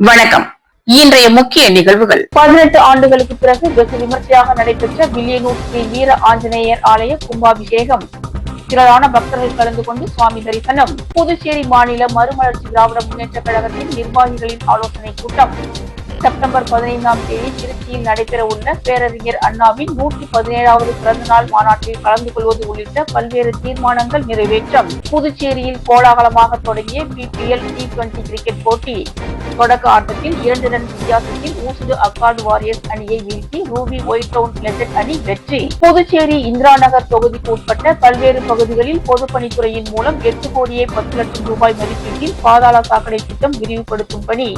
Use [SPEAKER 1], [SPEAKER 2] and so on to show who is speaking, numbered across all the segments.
[SPEAKER 1] வணக்கம். இன்றைய முக்கிய நிகழ்வுகள். 18 ஆண்டுகளுக்கு பிறகு வெகு விமர்சையாக நடைபெற்ற வில்லியனூர் ஸ்ரீ வீர ஆஞ்சநேயர் ஆலய கும்பாபிஷேகம். திரளான பக்தர்கள் கலந்து கொண்டு சுவாமி தரிசனம். புதுச்சேரி மாநில மறுமலர்ச்சி திராவிட முன்னேற்ற கழகத்தின் நிர்வாகிகளின் ஆலோசனை கூட்டம். செப்டம்பர் 15ஆம் தேதி திருச்சியில் நடைபெற உள்ள பேரறிஞர் அண்ணாவின் 117வது பிறந்தநாள் மாநாட்டில் கலந்து கொள்வது உள்ளிட்ட பல்வேறு தீர்மானங்கள் நிறைவேற்றம். புதுச்சேரியில் கோலாகலமாக தொடங்கிய பிபிஎல் T20 கிரிக்கெட் போட்டி. தொடக்க ஆட்டத்தில் 2 ரன் வித்தியாசத்தில் ஊசுடு அக்காடு வாரியர்ஸ் அணியை வீழ்த்தி ரூபி ஒயிட் டவுன் லெஜண்ட் அணி வெற்றி. புதுச்சேரி இந்திரா நகர் தொகுதிக்கு உட்பட்ட பல்வேறு பகுதிகளில் பொதுப்பணித்துறையின் மூலம் 8 கோடியே 10 லட்சம் ரூபாய் மதிப்பீட்டில் பாதாள சாக்கடை திட்டம் விரிவுபடுத்தும் பணி.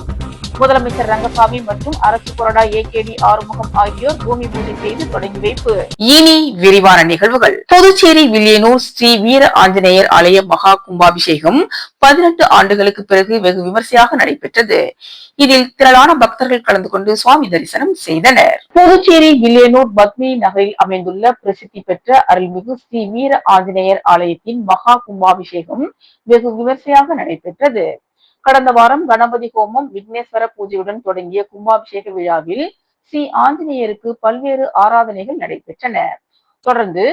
[SPEAKER 1] முதலமைச்சர் ரங்கசாமி மற்றும் அரசு கொறடா AKD ஆறுமுகம் ஆகியோர் பூமி பூஜை செய்து தொடங்கி வைப்பு. இனி விரிவான நிகழ்வுகள். புதுச்சேரி வில்லியனூர் ஸ்ரீ வீர ஆஞ்சநேயர் ஆலய மகா கும்பாபிஷேகம் 18 ஆண்டுகளுக்கு பிறகு வெகு விமர்சையாக நடைபெற்றது. இதில் திரளான பக்தர்கள் கலந்து கொண்டு சுவாமி தரிசனம் செய்தனர். புதுச்சேரி வில்லியனூர் பத்மினி நகரில் அமைந்துள்ள பிரசித்தி பெற்ற அருள்மிகு ஸ்ரீ வீர ஆஞ்சநேயர் ஆலயத்தின் மகா கும்பாபிஷேகம் வெகு விமர்சையாக நடைபெற்றது. கடந்த வாரம் கணபதி ஹோமம் விக்னேஸ்வர பூஜையுடன் தொடங்கிய கும்பாபிஷேக விழாவில் ஸ்ரீ ஆஞ்சநேயருக்கு பல்வேறு ஆராதனைகள் நடைபெற்றன. தொடர்ந்து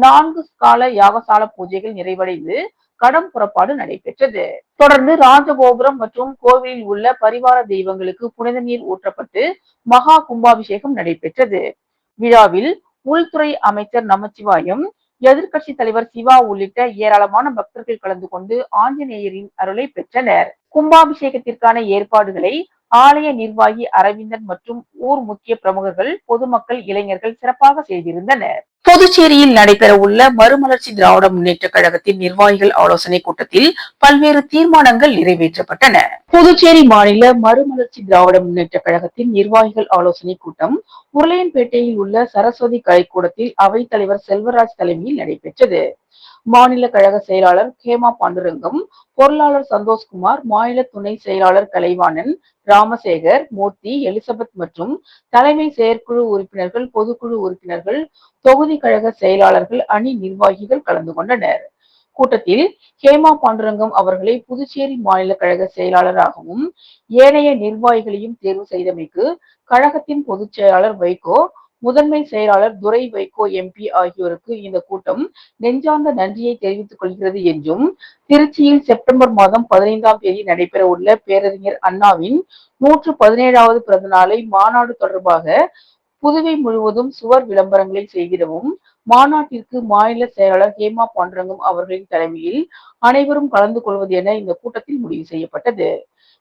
[SPEAKER 1] 4 கால யாகசால பூஜைகள் நிறைவடைந்து கடம் புறப்பாடு நடைபெற்றது. தொடர்ந்து ராஜகோபுரம் மற்றும் கோவிலில் உள்ள பரிவார தெய்வங்களுக்கு புனித நீர் ஊற்றப்பட்டு மகா கும்பாபிஷேகம் நடைபெற்றது. விழாவில் உள்துறை அமைச்சர் நமச்சிவாயம், எதிர்கட்சி தலைவர் சிவா உள்ளிட்ட ஏராளமான பக்தர்கள் கலந்து கொண்டு ஆஞ்சநேயரின் அருளை பெற்றனர். கும்பாபிஷேகத்திற்கான ஏற்பாடுகளை ஆலய நிர்வாகி அரவிந்தன் மற்றும் ஊர் முக்கிய பிரமுகர்கள், பொதுமக்கள், இளைஞர்கள் சிறப்பாக செய்திருந்தனர். புதுச்சேரியில் நடைபெற உள்ள மறுமலர்ச்சி திராவிட முன்னேற்ற கழகத்தின் நிர்வாகிகள் ஆலோசனை கூட்டத்தில் பல்வேறு தீர்மானங்கள் நிறைவேற்றப்பட்டன. புதுச்சேரி மாநில மறுமலர்ச்சி திராவிட முன்னேற்ற கழகத்தின் நிர்வாகிகள் ஆலோசனை கூட்டம் உருளையன்பேட்டையில் உள்ள சரஸ்வதி கலைக்கூடத்தில் அவைத்தலைவர் செல்வராஜ் தலைமையில் நடைபெற்றது. மாநில கழக செயலாளர் ஹேமா பாண்டுரங்கம், பொருளாளர் சந்தோஷ்குமார், மாநில துணை செயலாளர் கலைவாணன், ராமசேகர், மூர்த்தி, எலிசபெத் மற்றும் தலைமை செயற்குழு உறுப்பினர்கள், பொதுக்குழு உறுப்பினர்கள், தொகுதி கழக செயலாளர்கள், அணி நிர்வாகிகள் கலந்து கொண்டனர். கூட்டத்தில் ஹேமா பாண்டுரங்கம் அவர்களை புதுச்சேரி மாநில கழக செயலாளராகவும் ஏனைய நிர்வாகிகளையும் தேர்வு செய்தமைக்கு கழகத்தின் பொதுச் செயலாளர் வைகோ, முதன்மை செயலாளர் துரை வைகோ MP ஆகியோருக்கு இந்த கூட்டம் நெஞ்சார்ந்த நன்றியை தெரிவித்துக் கொள்கிறது என்றும், திருச்சியில் செப்டம்பர் மாதம் 15ஆம் தேதி நடைபெற உள்ள பேரறிஞர் அண்ணாவின் 117வது பிறந்த நாளை மாநாடு தொடர்பாக புதுவை முழுவதும் சுவர் விளம்பரங்களை செய்திடவும் மாநாட்டிற்கு மாநில செயலாளர் ஹேமா பாண்டுரங்கம் அவர்களின் தலைமையில் அனைவரும் கலந்து கொள்வது என இந்த கூட்டத்தில் முடிவு செய்யப்பட்டது.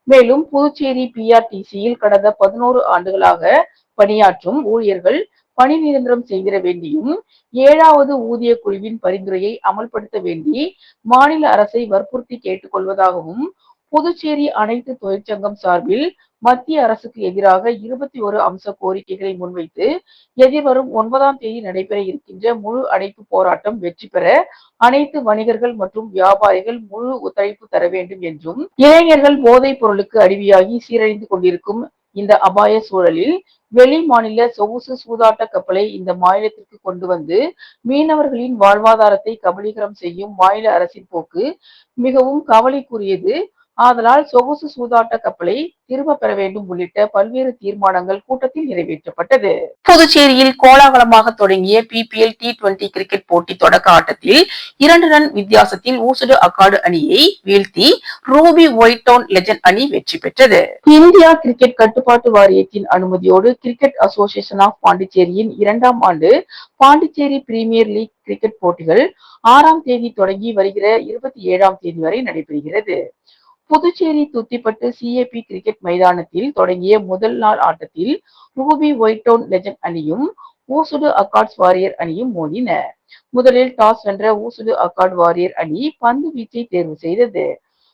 [SPEAKER 1] மேலும் புதுச்சேரி PRTCயில் கடந்த 11 ஆண்டுகளாக பணியாற்றும் ஊழியர்கள் பணி நிரந்தரம் செய்திட வேண்டியும், 7வது ஊதிய குழுவின் பரிந்துரையை அமல்படுத்த வேண்டி மாநில அரசை வற்புறுத்தி கேட்டுக் கொள்வதாகவும், புதுச்சேரி அனைத்து தொழிற்சங்கம் சார்பில் மத்திய அரசுக்கு எதிராக 21 அம்ச கோரிக்கைகளை முன்வைத்து எதிர்வரும் 9ஆம் தேதி நடைபெற இருக்கின்ற முழு அடைப்பு போராட்டம் வெற்றி பெற அனைத்து வணிகர்கள் மற்றும் வியாபாரிகள் முழு ஒத்துழைப்பு தர வேண்டும் என்றும், இளைஞர்கள் போதைப் பொருளுக்கு அடிமையாகி சீரழிந்து கொண்டிருக்கும் இந்த அபாய சூழலில் வெளி மாநில சொகுசு சூதாட்ட கப்பலை இந்த மாநிலத்திற்கு கொண்டு வந்து மீனவர்களின் வாழ்வாதாரத்தை கபலீகரம் செய்யும் மாநில அரசின் போக்கு மிகவும் கவலைக்குரியது. ஆதலால் சொகுசு சூதாட்ட கப்பலை திரும்ப பெற வேண்டும் உள்ளிட்ட பல்வேறு தீர்மானங்கள் கூட்டத்தில் நிறைவேற்றப்பட்டது. புதுச்சேரியில் கோலாகலமாக தொடங்கிய பிபிஎல் T20 கிரிக்கெட் போட்டி தொடக்க ஆட்டத்தில் 2 ரன் வித்தியாசத்தில் ஊசுடு அக்காடு அணியை வீழ்த்தி ரூபி ஒயிட் டவுன் லெஜண்ட் அணி வெற்றி பெற்றது. இந்தியா கிரிக்கெட் கட்டுப்பாட்டு வாரியத்தின் அனுமதியோடு கிரிக்கெட் அசோசியேஷன் ஆஃப் பாண்டிச்சேரியின் 2ஆம் ஆண்டு பாண்டிச்சேரி பிரீமியர் லீக் கிரிக்கெட் போட்டிகள் 6ஆம் தேதி தொடங்கி வருகிற 27ஆம் தேதி வரை நடைபெறுகிறது. புதுச்சேரி துத்திப்பட்டு CAP கிரிக்கெட் மைதானத்தில் தொடங்கிய முதல் நாள் ஆட்டத்தில் ரூபி ஒயிட் டவுன் லெஜண்ட் அணியும் ஊசுடு அக்காட்ஸ் வாரியர் அணியும் மோதின. முதலில் டாஸ் வென்ற ஊசுடு அக்காட் வாரியர் அணி பந்து வீச்சை தேர்வு செய்தது.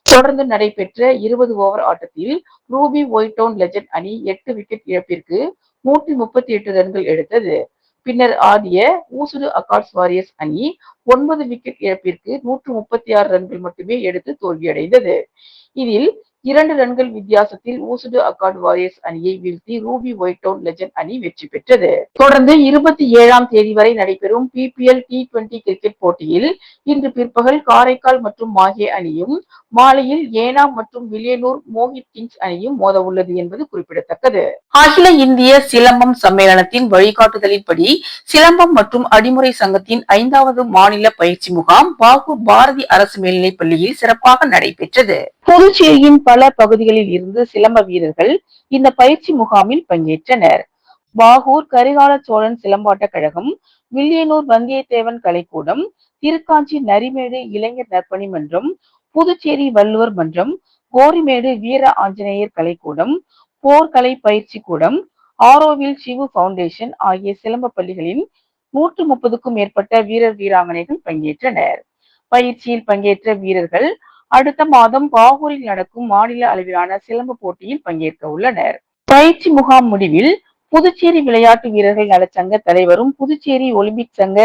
[SPEAKER 1] தொடர்ந்து நடைபெற்ற 20 ஓவர் ஆட்டத்தில் ரூபி ஒயிட் டவுன் லெஜண்ட் அணி 8 விக்கெட் இழப்பிற்கு 138 ரன்கள் எடுத்தது. பின்னர் ஆடிய ஊசுடு அக்காட்ஸ் வாரியர்ஸ் அணி 9 விக்கெட் இழப்பிற்கு 136 ரன்கள் மட்டுமே எடுத்து தோல்வியடைந்தது. இதில் 2 ரன்கள் வித்தியாசத்தில் ஊசுடு அக்கார்டு வாரியர்ஸ் அணியை வீழ்த்தி ரூபி ஒயிட் டவுன் லெஜண்ட் அணி வெற்றி பெற்றது. தொடர்ந்து 27ஆம் தேதி வரை நடைபெறும் PPL T20 கிரிக்கெட் போட்டியில் இன்று பிற்பகல் காரைக்கால் மற்றும் மாஹே அணியும், மாலையில் ஏனாம் மற்றும் வில்லியனூர் மோஹித் கிங்ஸ் அணியும் மோத உள்ளது என்பது குறிப்பிடத்தக்கது. அகில இந்திய சிலம்பம் சம்மேளனத்தின் வழிகாட்டுதலின்படி சிலம்பம் மற்றும் அடிமுறை சங்கத்தின் 5வது மாநில பயிற்சி முகாம் பாகூர் பாரதி அரசு மேல்நிலைப் பள்ளியில் சிறப்பாக நடைபெற்றது. புதுச்சேரியின் பல பகுதிகளில் இருந்து சிலம்ப வீரர்கள் இந்த பயிற்சி முகாமில் பங்கேற்றனர். பாகூர் கரிகால சோழன் சிலம்பாட்ட கழகம், வில்லியனூர் வந்தியத்தேவன் கலைக்கூடம், திருக்காஞ்சி நரிமேடு இளைஞர் நற்பணி மன்றம், புதுச்சேரி வள்ளுவர் மன்றம், கோரிமேடு வீர ஆஞ்சநேயர் கலைக்கூடம், போர்க்கலை பயிற்சி கூடம், ஆரோவில் சிவு பவுண்டேஷன் ஆகிய சிலம்ப பள்ளிகளின் 130க்கும் மேற்பட்ட வீரர் வீராங்கனைகள் பங்கேற்றனர். பயிற்சியில் பங்கேற்ற வீரர்கள் அடுத்த மாதம் பாகூரில் நடக்கும் மாநில அளவிலான சிலம்ப போட்டியில் பங்கேற்க உள்ளனர். பயிற்சி முகாம் முடிவில் புதுச்சேரி விளையாட்டு வீரர்கள் நலச்சங்க தலைவரும் புதுச்சேரி ஒலிம்பிக் சங்க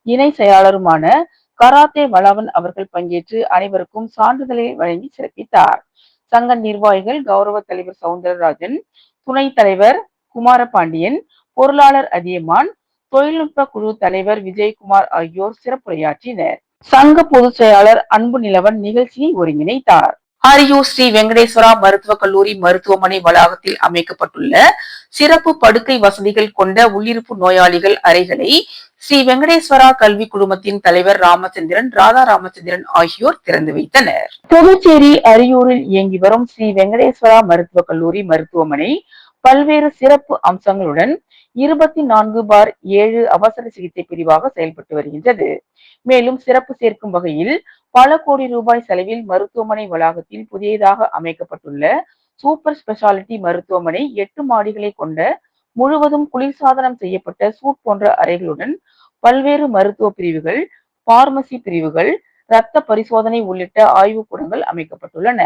[SPEAKER 1] இணை செயலாளருமான கராத்தே வளவன் அவர்கள் பங்கேற்று அனைவருக்கும் சான்றிதழை வழங்கி சிறப்பித்தார். சங்க நிர்வாகிகள் கௌரவ தலைவர் சவுந்தரராஜன், துணைத் தலைவர் குமாரபாண்டியன், பொருளாளர் அதியமான், தொழில்நுட்ப குழு தலைவர் விஜயகுமார் ஆகியோர் சிறப்புரையாற்றினர். சங்க பொதுச் செயலாளர் அன்பு நிலவன் நிகழ்ச்சியை ஒருங்கிணைத்தார். அரியூர் ஸ்ரீ வெங்கடேஸ்வரா மருத்துவக் கல்லூரி மருத்துவமனை வளாகத்தில் அமைக்கப்பட்டுள்ள சிறப்பு படுக்கை வசதிகள் கொண்ட உள்ளிருப்பு நோயாளிகள் அறைகளை ஸ்ரீ வெங்கடேஸ்வரா கல்வி குழுமத்தின் தலைவர் ராமச்சந்திரன், ராதா ராமச்சந்திரன் ஆகியோர் திறந்து வைத்தனர். புதுச்சேரி அரியூரில் இயங்கி வரும் ஸ்ரீ வெங்கடேஸ்வரா மருத்துவக் கல்லூரி மருத்துவமனை பல்வேறு சிறப்பு அம்சங்களுடன் 24/7 அவசர சிகிச்சை பிரிவாக செயல்பட்டு வருகின்றது. மேலும் சிறப்பு சேர்க்கும் வகையில் பல கோடி ரூபாய் செலவில் மருத்துவமனை வளாகத்தில் புதியதாக அமைக்கப்பட்டுள்ள சூப்பர் ஸ்பெஷாலிட்டி மருத்துவமனை 8 மாடிகளை கொண்ட முழுவதும் குளிர்சாதனம் செய்யப்பட்ட சூட் போன்ற அறைகளுடன் பல்வேறு மருத்துவ பிரிவுகள், பார்மசி பிரிவுகள், இரத்த பரிசோதனை உள்ளிட்ட ஆய்வுக்கூடங்கள் அமைக்கப்பட்டுள்ளன.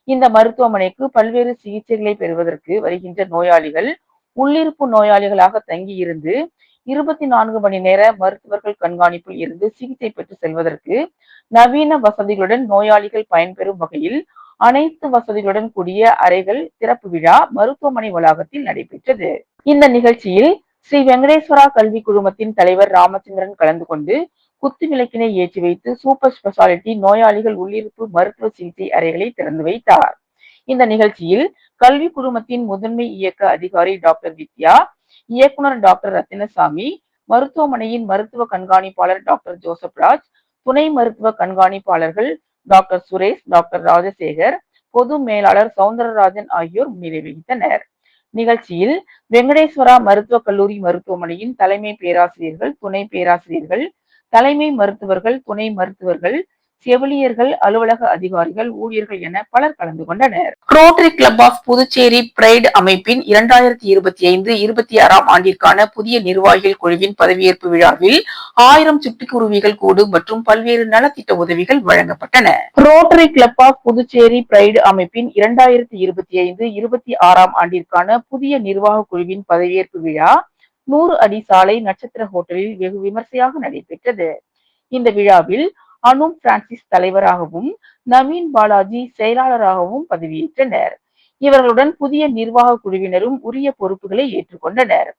[SPEAKER 1] இந்த மருத்துவமனைக்கு பல்வேறு சிகிச்சைகளை பெறுவதற்கு வருகின்ற நோயாளிகள் உள்ளிருப்பு நோயாளிகளாக தங்கியிருந்து 24 மணி நேர மருத்துவர்கள் கண்காணிப்பில் இருந்து சிகிச்சை பெற்று செல்வதற்கு நவீன வசதிகளுடன் நோயாளிகள் பயன்பெறும் வகையில் அனைத்து வசதிகளுடன் கூடிய அறைகள் திறப்பு விழா மருத்துவமனை வளாகத்தில் நடைபெற்றது. இந்த நிகழ்ச்சியில் ஸ்ரீ வெங்கடேஸ்வரா கல்வி குழுமத்தின் தலைவர் ராமச்சந்திரன் கலந்து கொண்டு குத்து விளக்கினை ஏற்றி வைத்து சூப்பர் ஸ்பெஷாலிட்டி நோயாளிகள் உள்ளிருப்பு மருத்துவ சிகிச்சை அறைகளை திறந்து வைத்தார். இந்த நிகழ்ச்சியில் கல்வி குழுமத்தின் முதன்மை இயக்க அதிகாரி டாக்டர் வித்யா, இயக்குனர் டாக்டர் ரத்தினசாமி, மருத்துவமனையின் மருத்துவ கண்காணிப்பாளர் டாக்டர் ஜோசப் ராஜ், துணை மருத்துவ கண்காணிப்பாளர்கள் டாக்டர் சுரேஷ், டாக்டர் ராஜசேகர், பொது மேலாளர் சவுந்தரராஜன் ஆகியோர் முன்னிலை வகித்தனர். நிகழ்ச்சியில் வெங்கடேஸ்வரா மருத்துவக் கல்லூரி மருத்துவமனையின் தலைமை பேராசிரியர்கள், துணை பேராசிரியர்கள், தலைமை மருத்துவர்கள், துணை மருத்துவர்கள், செவிலியர்கள், அலுவலக அதிகாரிகள், ஊழியர்கள் என பலர் கலந்து கொண்டனர். Rotary club of Puducherry bright அமைப்பின் 2025-26ஆம் ஆண்டிற்கான புதிய நிர்வாகிகள் குழுவின் பதவியேற்பு விழாவில் 1000 சிட்டுக்குருவிகள் கூடு மற்றும் பல்வேறு நலத்திட்ட உதவிகள் வழங்கப்பட்டன. Rotary club of Puducherry bright அமைப்பின் 2025-26ஆம் ஆண்டிற்கான புதிய நிர்வாக குழுவின் பதவியேற்பு விழா 100 அடி சாலை நட்சத்திர ஹோட்டலில் வெகு விமர்சையாக நடைபெற்றது. இந்த விழாவில் அனூப் பிரான்சிஸ் தலைவராகவும் நவீன் பாலாஜி செயலாளராகவும் பதவியேற்றனர். இவர்களுடன் புதிய நிர்வாக குழுவினரும் உரிய பொறுப்புகளை ஏற்றுக்கொண்டனர்.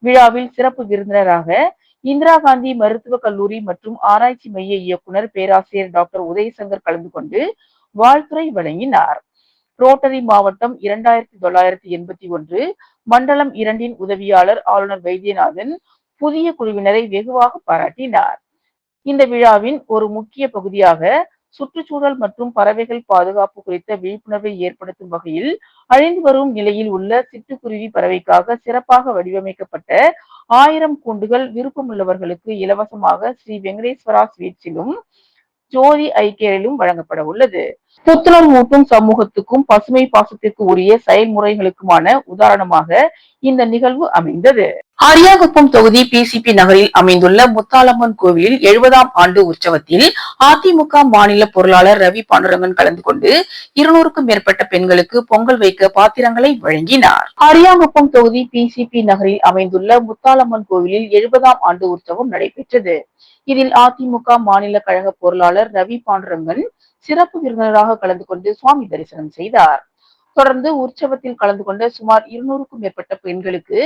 [SPEAKER 1] விழாவில் சிறப்பு விருந்தினராக இந்திரா காந்தி மருத்துவக் கல்லூரி மற்றும் ஆராய்ச்சி மைய இயக்குனர் பேராசிரியர் டாக்டர் உதயசங்கர் கலந்து கொண்டு வாழ்த்துரை வழங்கினார். ரோட்டரி மாவட்டம் 2981 மண்டலம் 2 உதவியாளர் ஆளுநர் வைத்தியநாதன் புதிய குழுவினரை வெகுவாக பாராட்டினார். இந்த விழாவின் ஒரு முக்கிய பகுதியாக சுற்றுச்சூழல் மற்றும் பறவைகள் பாதுகாப்பு குறித்த விழிப்புணர்வை ஏற்படுத்தும் வகையில் அழிந்து வரும் நிலையில் உள்ள சிட்டுக்குருவி பறவைக்காக சிறப்பாக வடிவமைக்கப்பட்ட 1000 கூண்டுகள் விருப்பமுள்ளவர்களுக்கு இலவசமாக ஸ்ரீ வெங்கடேஸ்வரா ஸ்வீட்ஸிலும் ஜோதி ஐகேரிலும் வழங்கப்பட உள்ளது. புத்துணர்வு ஊட்டும் சமூகத்துக்கும் பசுமை பாசத்திற்கு உரிய செயல்முறைகளுக்குமான உதாரணமாக இந்த நிகழ்வு அமைந்தது. அரியாங்குப்பம் தொகுதி பிசிபி நகரில் அமைந்துள்ள முத்தாலம்மன் கோவிலில் 70ஆம் ஆண்டு உற்சவத்தில் அதிமுக மாநில பொருளாளர் ரவி பாண்டுரங்கன் கலந்து கொண்டு 200க்கும் மேற்பட்ட பெண்களுக்கு பொங்கல் வைக்க பாத்திரங்களை வழங்கினார். அரியாங்குப்பம் தொகுதி பிசிபி நகரில் அமைந்துள்ள முத்தாலம்மன் கோவிலில் 70ஆம் ஆண்டு உற்சவம் நடைபெற்றது. இதில் அதிமுக மாநில கழக பொருளாளர் ரவி பாண்டுரங்கன் சிறப்பு விருந்தினராக கலந்து கொண்டு சுவாமி தரிசனம் செய்தார். தொடர்ந்து உற்சவத்தில் கலந்து கொண்ட சுமார் 200க்கும் மேற்பட்ட பெண்களுக்கு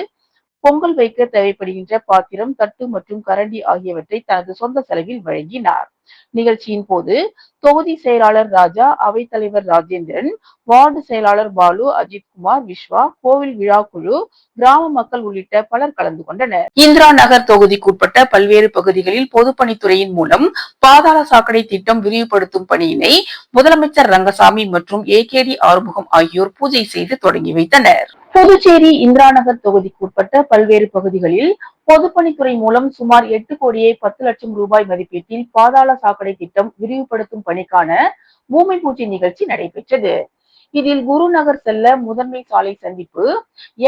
[SPEAKER 1] பொங்கல் வைக்க தேவைப்படுகின்ற பாத்திரம், தட்டு மற்றும் கரண்டி ஆகியவற்றை தனது சொந்த செலவில் வழங்கினார். நிகழ்ச்சியின் போது தொகுதி செயலாளர் ராஜா, அவைத்தலைவர் ராஜேந்திரன், வார்டு செயலாளர் பாலு, அஜித்குமார், விஸ்வா, கோவில் விழா குழு, கிராம மக்கள் உள்ளிட்ட பலர் கலந்து கொண்டனர். இந்திரா நகர் தொகுதிக்குட்பட்ட பல்வேறு பகுதிகளில் பொதுப்பணித்துறையின் மூலம் பாதாள சாக்கடை திட்டம் விரிவுபடுத்தும் பணியினை முதலமைச்சர் ரங்கசாமி மற்றும் ஏகேடி ஆறுமுகம் ஆகியோர் பூஜை செய்து தொடங்கி வைத்தனர். புதுச்சேரி இந்திரா நகர் தொகுதிக்குட்பட்ட பல்வேறு பகுதிகளில் பொதுப்பணித்துறை மூலம் சுமார் 8 கோடியே 10 லட்சம் ரூபாய் மதிப்பீட்டில் பாதாள சாக்கடை திட்டம் விரிவுபடுத்தும் பணிக்கான பூமி பூஜை நிகழ்ச்சி நடைபெற்றது. இதில் குருநகர் செல்ல முதன்மை சாலை சந்திப்பு,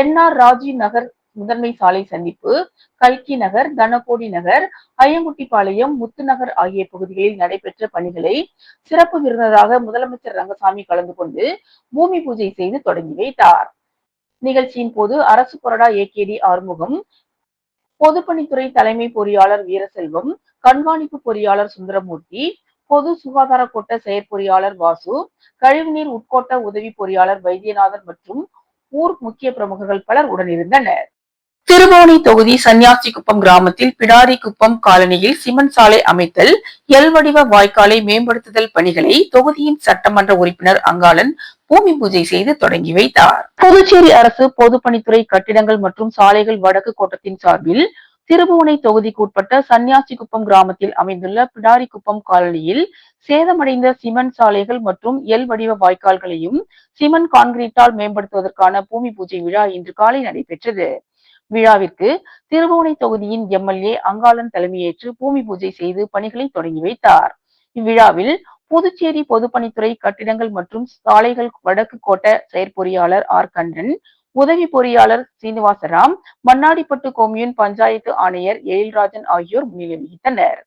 [SPEAKER 1] என்ஆர் ராஜி நகர் முதன்மை சாலை சந்திப்பு, கல்கி நகர், தனகோடி நகர், ஐயங்குட்டிப்பாளையம், முத்துநகர் ஆகிய பகுதிகளில் நடைபெற்ற பணிகளை சிறப்பு விருந்தினராக முதலமைச்சர் ரங்கசாமி கலந்து கொண்டு பூமி பூஜை செய்து தொடங்கி வைத்தார். நிகழ்ச்சியின் போது அரசு கொறடா ஏகேடி ஆறுமுகம், பொதுப்பணித்துறை தலைமை பொறியாளர் வீரசெல்வம், கண்காணிப்பு பொறியாளர் சுந்தரமூர்த்தி, பொது சுகாதார கோட்ட செயற்பொறியாளர் வாசு, கழிவுநீர் உட்கோட்ட உதவி பொறியாளர் வைத்தியநாதன் மற்றும் ஊர் முக்கிய பிரமுகர்கள் பலர் உடனிருந்தனர். திருபுவனை தொகுதி சன்னியாசிக்குப்பம் கிராமத்தில் பிடாரிக்குப்பம் காலனியில் சிமெண்ட் சாலை அமைத்தல், எல் வடிவ வாய்க்காலை மேம்படுத்துதல் பணிகளை தொகுதியின் சட்டமன்ற உறுப்பினர் அங்காளன் பூமி பூஜை செய்து தொடங்கி வைத்தார். புதுச்சேரி அரசு பொதுப்பணித்துறை கட்டிடங்கள் மற்றும் சாலைகள் வடக்கு கோட்டத்தின் சார்பில் திருபுவனை தொகுதிக்கு உட்பட்ட சன்னியாசிக்குப்பம் கிராமத்தில் அமைந்துள்ள பிடாரிக்குப்பம் காலனியில் சேதமடைந்த சிமெண்ட் சாலைகள் மற்றும் எல் வடிவ வாய்க்கால்களையும் சிமெண்ட் கான்கிரீட்டால் மேம்படுத்துவதற்கான பூமி பூஜை விழா இன்று காலை நடைபெற்றது. விழாவிற்கு திருபுவனை தொகுதியின் எம்எல்ஏ அங்காளன் தலைமையேற்று பூமி பூஜை செய்து பணிகளை தொடங்கி வைத்தார். இவ்விழாவில் புதுச்சேரி பொதுப்பணித்துறை கட்டிடங்கள் மற்றும் சாலைகள் வடக்கு கோட்ட செயற்பொறியாளர் ஆர் கண்ணன், உதவி பொறியாளர் சீனிவாசராம், மண்ணாடிப்பட்டு கொம்யூன் பஞ்சாயத்து ஆணையர் எழில்ராஜன் ஆகியோர் முன்னிலை வகித்தனர்.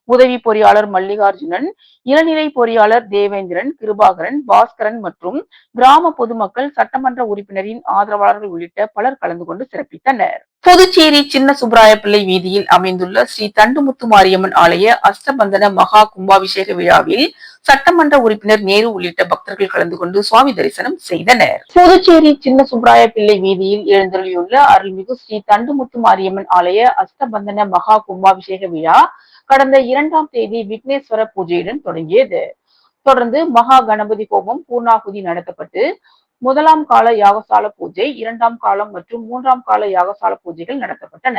[SPEAKER 1] உதவி பொறியாளர் மல்லிகார்ஜுனன், இளநிலை பொறியாளர் தேவேந்திரன், கிருபாகரன், பாஸ்கரன் மற்றும் கிராம பொதுமக்கள், சட்டமன்ற உறுப்பினரின் ஆதரவாளர்கள் உள்ளிட்ட பலர் கலந்து கொண்டு சிறப்பித்தனர். புதுச்சேரி சின்ன சுப்ராயப்பிள்ளை வீதியில் அமைந்துள்ள ஸ்ரீ தண்டுமுத்து மாரியம்மன் ஆலய அஷ்டபந்தன மகா கும்பாபிஷேக விழாவில் சட்டமன்ற உறுப்பினர் நேரு உள்ளிட்ட பக்தர்கள் கலந்து கொண்டு சுவாமி தரிசனம் செய்தனர். புதுச்சேரி சின்ன சுப்ராயப்பிள்ளை வீதியில் எழுந்தருளியுள்ள அருள்மிகு ஸ்ரீ தண்டுமுத்து மாரியம்மன் ஆலய அஷ்டபந்தன மகா கும்பாபிஷேக விழா கடந்த 2ஆம் தேதி விக்னேஸ்வர பூஜையுடன் தொடங்கியது. தொடர்ந்து மகா கணபதி ஹோமம், பூர்ணாகுதி நடத்தப்பட்டு 1ஆம் கால யாகசால பூஜை, 2ஆம் காலம் மற்றும் 3ஆம் கால யாகசால பூஜைகள் நடத்தப்பட்டன.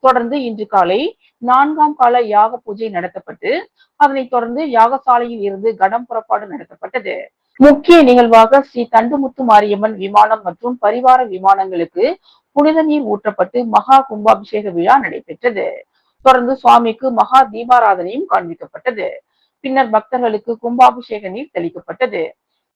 [SPEAKER 1] தொடர்ந்து இன்று காலை 4ஆம் கால யாக பூஜை நடத்தப்பட்டு அதனைத் தொடர்ந்து யாகசாலையில் இருந்து கடம் புறப்பாடு நடத்தப்பட்டது. முக்கிய நிகழ்வாக ஸ்ரீ தண்டுமுத்து மாரியம்மன் விமானம் மற்றும் பரிவார விமானங்களுக்கு புனித நீர் ஊற்றப்பட்டு மகா கும்பாபிஷேக விழா நடைபெற்றது. தொடர்ந்து சுவாமிக்கு மகா தீபாராதனையும் காண்பிக்கப்பட்டது. பின்னர் பக்தர்களுக்கு கும்பாபிஷேக நீர் தெளிக்கப்பட்டது.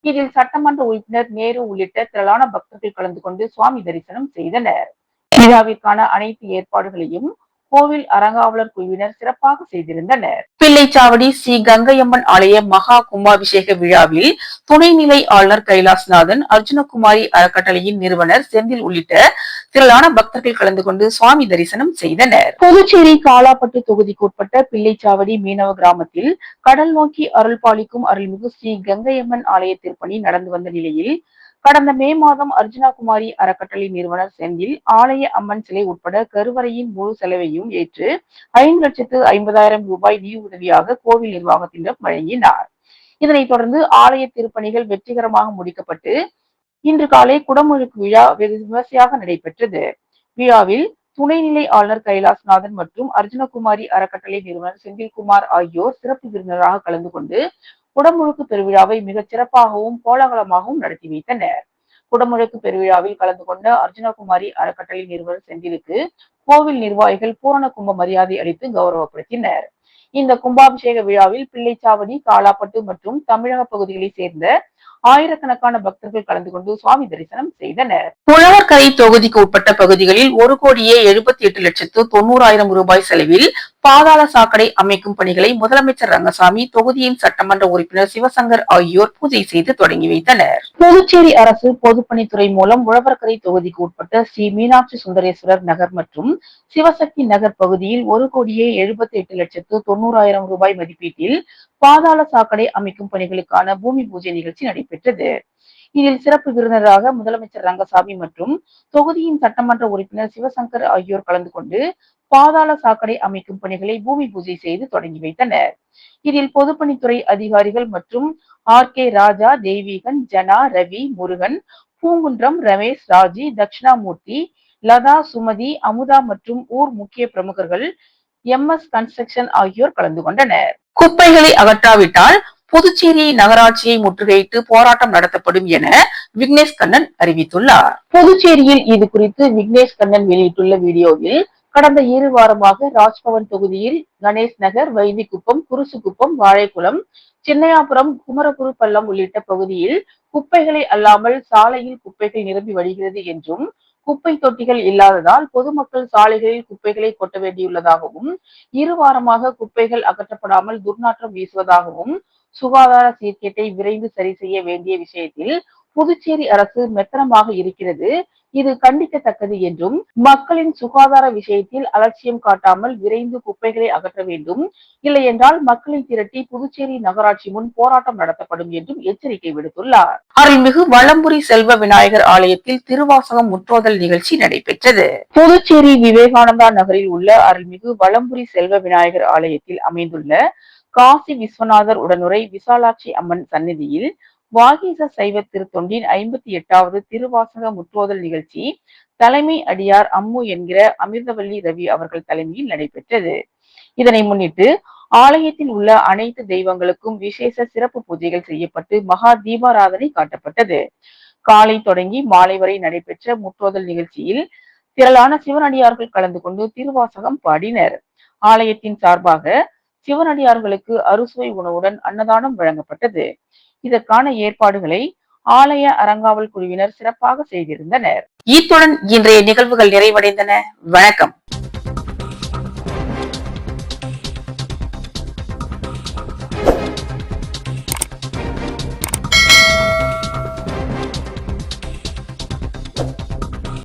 [SPEAKER 1] இதில் சட்டமன்ற உறுப்பினர் நேரு உள்ளிட்ட திரளான பக்தர்கள் கலந்து கொண்டு சுவாமி தரிசனம் செய்தனர். விழாவிற்கான அனைத்து ஏற்பாடுகளையும் கோவில் அறங்காவலர் குழுவினர் சிறப்பாக செய்திருந்தனர். பிள்ளைச்சாவடி ஸ்ரீ கங்கையம்மன் ஆலய மகா கும்பாபிஷேக விழாவில் துணைநிலை ஆளுநர் கைலாசநாதன், அர்ஜுனகுமாரி அறக்கட்டளையின் நிறுவனர் செந்தில் உள்ளிட்ட திரளான பக்தர்கள் கலந்து கொண்டு சுவாமி தரிசனம் செய்தனர். புதுச்சேரி காலாப்பட்டு தொகுதிக்கு உட்பட்ட பிள்ளைச்சாவடி மீனவ கிராமத்தில் கடல் நோக்கி அருள் பாலிக்கும் அருள்மிகு ஸ்ரீ கங்கையம்மன் ஆலய திருப்பணி நடந்து வந்த நிலையில் கடந்த மே மாதம் அர்ஜுனகுமாரி அறக்கட்டளை நிறுவனர் செந்தில் ஆலய அம்மன் சிலை உட்பட கருவறையின் முழு செலவையும் ஏற்று 5,50,000 ரூபாய் நிதி உதவியாக கோவில் நிர்வாகத்திடம் வழங்கினார். இதனைத் தொடர்ந்து ஆலய திருப்பணிகள் வெற்றிகரமாக முடிக்கப்பட்டு இன்று காலை குடமுழுக்கு விழா வெகு விமர்சையாக நடைபெற்றது. விழாவில் துணைநிலை ஆளுநர் கைலாசநாதன் மற்றும் அர்ஜுனகுமாரி அறக்கட்டளை நிறுவனர் செந்தில்குமார் ஆகியோர் சிறப்பு விருந்தினராக கலந்து கொண்டு குடமுழுக்கு பெருவிழாவை மிகச் சிறப்பாகவும் கோலாகலமாகவும் நடத்தி வைத்தனர். குடமுழுக்கு பெருவிழாவில் கலந்து கொண்ட அர்ஜுனகுமாரி அறக்கட்டளை நிறுவனர் செந்திலுக்கு கோவில் நிர்வாகிகள் பூரண கும்ப மரியாதை அளித்து கௌரவப்படுத்தினர். இந்த கும்பாபிஷேக விழாவில் பிள்ளைச்சாவடி, காலாப்பட்டு மற்றும் தமிழக பகுதிகளைச் சேர்ந்த ஆயிரக்கணக்கான பக்தர்கள் கலந்து கொண்டு சுவாமி தரிசனம் செய்தனர். உழவர்கரை தொகுதிக்கு உட்பட்ட பகுதிகளில் 1,78,90,000 ரூபாய் செலவில் பாதாள சாக்கடை அமைக்கும் பணிகளை முதலமைச்சர் ரங்கசாமி, தொகுதியின் சட்டமன்ற உறுப்பினர் சிவசங்கர் ஆகியோர் பூஜை செய்து தொடங்கி வைத்தனர். புதுச்சேரி அரசு பொதுப்பணித்துறை மூலம் உழவர்கரை தொகுதிக்கு உட்பட்ட ஸ்ரீ மீனாட்சி சுந்தரேஸ்வரர் நகர் மற்றும் சிவசக்தி நகர் பகுதியில் 1,78,90,000 ரூபாய் மதிப்பீட்டில் பாதாள சாக்கடை அமைக்கும் பணிகளுக்கான பூமி பூஜை நிகழ்ச்சி நடைபெற்றது. இதில் சிறப்பு விருந்தினராக முதலமைச்சர் ரங்கசாமி மற்றும் தொகுதியின் சட்டமன்ற உறுப்பினர் சிவசங்கர் ஆகியோர் கலந்து கொண்டு பாதாள சாக்கடை அமைக்கும் பணிகளை பூமி பூஜை செய்து தொடங்கி வைத்தனர். இதில் பொதுப்பணித்துறை அதிகாரிகள் மற்றும் RK ராஜா, தெய்வீகன், ஜனா, ரவி, முருகன், பூங்குன்றம், ரமேஷ், ராஜி, தட்சிணாமூர்த்தி, லதா, சுமதி, அமுதா மற்றும் ஊர் முக்கிய பிரமுகர்கள், MS கன்ஸ்ட்ரக்ஷன் ஆகியோர் கலந்து கொண்டனர். குப்பைகளை அகற்றாவிட்டால் புதுச்சேரி நகராட்சியை முற்றுகையிட்டு போராட்டம் நடத்தப்படும் என விக்னேஷ் கண்ணன் அறிவித்துள்ளார். புதுச்சேரியில் இது குறித்து விக்னேஷ் கண்ணன் வெளியிட்டுள்ள வீடியோவில், கடந்த 2 வாரமாக ராஜ்பவன் தொகுதியில் கணேஷ் நகர், வைத்திக்குப்பம், குருசுக்குப்பம், வாழைக்குளம், சின்னையாபுரம், குமரகுரு பள்ளம் உள்ளிட்ட பகுதியில் குப்பைகளை அல்லாமல் சாலையில் குப்பைகள் நிரம்பி வழிகிறது என்றும், குப்பை தொட்டிகள் இல்லாததால் பொதுமக்கள் சாலைகளில் குப்பைகளை கொட்ட வேண்டியுள்ளதாகவும், 2 வாரமாக குப்பைகள் அகற்றப்படாமல் துர்நாற்றம் வீசுவதாகவும், சுகாதார சீர்கேட்டை விரைந்து சரி செய்ய வேண்டிய விஷயத்தில் புதுச்சேரி அரசு மெத்தனமாக இருக்கிறது. இது கண்டிக்கத்தக்கது என்றும், மக்களின் சுகாதார விஷயத்தில் அலட்சியம் காட்டாமல் விரைந்து குப்பைகளை அகற்ற வேண்டும். இல்லை என்றால் மக்களை திரட்டி புதுச்சேரி நகராட்சி முன் போராட்டம் நடத்தப்படும் என்றும் எச்சரிக்கை விடுத்துள்ளார். அருள்மிகு வலம்புரி செல்வ விநாயகர் ஆலயத்தில் திருவாசகம் முற்றோதல் நிகழ்ச்சி நடைபெற்றது. புதுச்சேரி விவேகானந்தா நகரில் உள்ள அருள்மிகு வலம்புரி செல்வ விநாயகர் ஆலயத்தில் அமைந்துள்ள காசி விஸ்வநாதர் உடனுரை விசாலாட்சி அம்மன் சந்நிதியில் வாகீச சைவ திருத்தொண்டின் 58வது திருவாசக முற்றோதல் நிகழ்ச்சி தலைமை அடியார் அம்மு என்கிற அமிர்தவல்லி ரவி அவர்கள் தலைமையில் நடைபெற்றது. இதனை முன்னிட்டு ஆலயத்தில் உள்ள அனைத்து தெய்வங்களுக்கும் விசேஷ சிறப்பு பூஜைகள் செய்யப்பட்டு மகா தீபாராதனை காட்டப்பட்டது. காலை தொடங்கி மாலை வரை நடைபெற்ற முற்றோதல் நிகழ்ச்சியில் திரளான சிவனடியார்கள் கலந்து கொண்டு திருவாசகம் பாடினர். ஆலயத்தின் சார்பாக சிவனடியார்களுக்கு அறுசுவை உணவுடன் அன்னதானம் வழங்கப்பட்டது. இதற்கான ஏற்பாடுகளை ஆலய அறங்காவல் குழுவினர் சிறப்பாக செய்திருந்தனர். இத்துடன் இன்றைய நிகழ்வுகள் நிறைவடைந்தன. வணக்கம்.